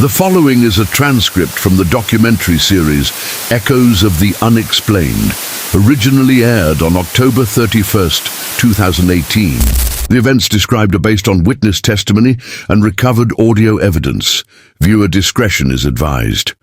The following is a transcript from the documentary series Echoes of the Unexplained, originally aired on October 31st, 2018. The events described are based on witness testimony and recovered audio evidence. Viewer discretion is advised.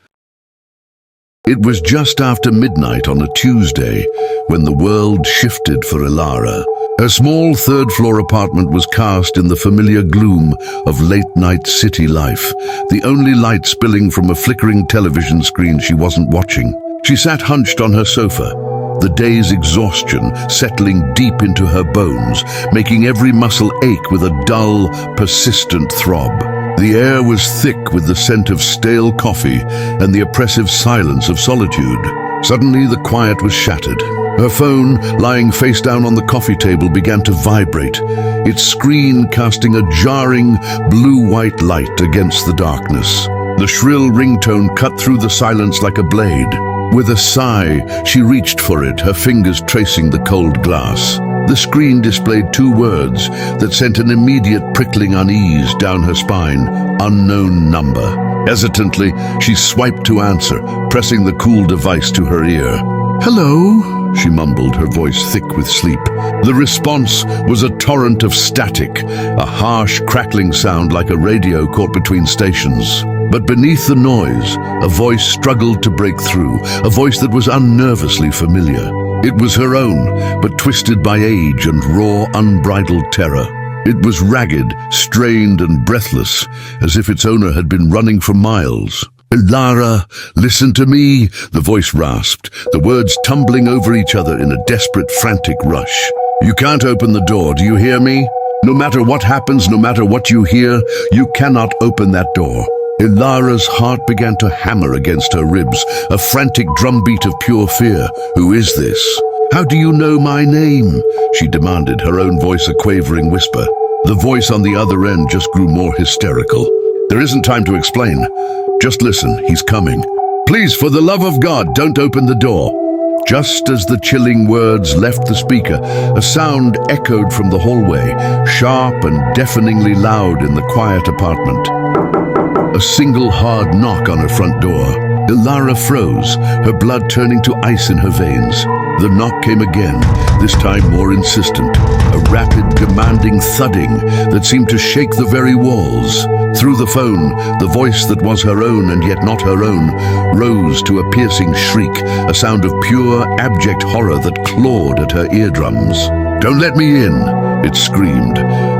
It was just after midnight on a Tuesday when the world shifted for Ilara. Her small third-floor apartment was cast in the familiar gloom of late-night city life, the only light spilling from a flickering television screen she wasn't watching. She sat hunched on her sofa, the day's exhaustion settling deep into her bones, making every muscle ache with a dull, persistent throb. The air was thick with the scent of stale coffee and the oppressive silence of solitude. Suddenly, the quiet was shattered. Her phone, lying face down on the coffee table, began to vibrate, its screen casting a jarring, blue-white light against the darkness. The shrill ringtone cut through the silence like a blade. With a sigh, she reached for it, her fingers tracing the cold glass. The screen displayed two words that sent an immediate prickling unease down her spine: unknown number. Hesitantly, she swiped to answer, pressing the cool device to her ear. "Hello," she mumbled, her voice thick with sleep. The response was a torrent of static, a harsh, crackling sound like a radio caught between stations. But beneath the noise, a voice struggled to break through, a voice that was unnervously familiar. It was her own, but twisted by age and raw, unbridled terror. It was ragged, strained, and breathless, as if its owner had been running for miles. "Ilara, listen to me," the voice rasped, the words tumbling over each other in a desperate, frantic rush. "You can't open the door, do you hear me? No matter what happens, no matter what you hear, you cannot open that door." Ilara's heart began to hammer against her ribs, a frantic drumbeat of pure fear. "Who is this? How do you know my name?" she demanded, her own voice a quavering whisper. The voice on the other end just grew more hysterical. "There isn't time to explain. Just listen, he's coming. Please, for the love of God, don't open the door." Just as the chilling words left the speaker, a sound echoed from the hallway, sharp and deafeningly loud in the quiet apartment. A single hard knock on her front door. Ilara froze, her blood turning to ice in her veins. The knock came again, this time more insistent, a rapid, demanding thudding that seemed to shake the very walls. Through the phone, the voice that was her own and yet not her own rose to a piercing shriek, a sound of pure, abject horror that clawed at her eardrums. "Don't let me in," it screamed,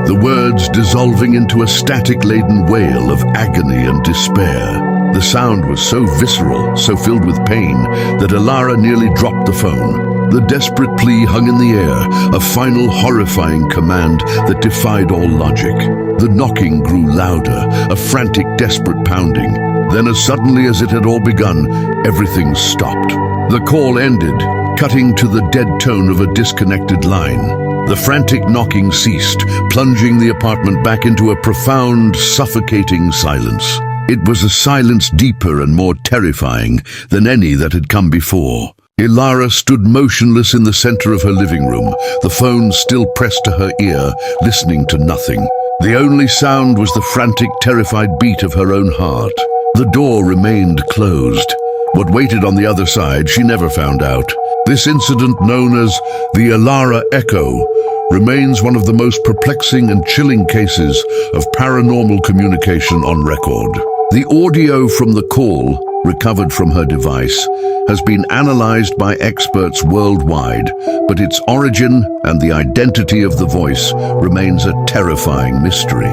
the words dissolving into a static-laden wail of agony and despair. The sound was so visceral, so filled with pain, that Ilara nearly dropped the phone. The desperate plea hung in the air, a final horrifying command that defied all logic. The knocking grew louder, a frantic, desperate pounding. Then, as suddenly as it had all begun, everything stopped. The call ended, cutting to the dead tone of a disconnected line. The frantic knocking ceased, plunging the apartment back into a profound, suffocating silence. It was a silence deeper and more terrifying than any that had come before. Ilara stood motionless in the center of her living room, the phone still pressed to her ear, listening to nothing. The only sound was the frantic, terrified beat of her own heart. The door remained closed. What waited on the other side, she never found out. This incident, known as the Ilara Echo, remains one of the most perplexing and chilling cases of paranormal communication on record. The audio from the call, recovered from her device, has been analyzed by experts worldwide, but its origin and the identity of the voice remains a terrifying mystery.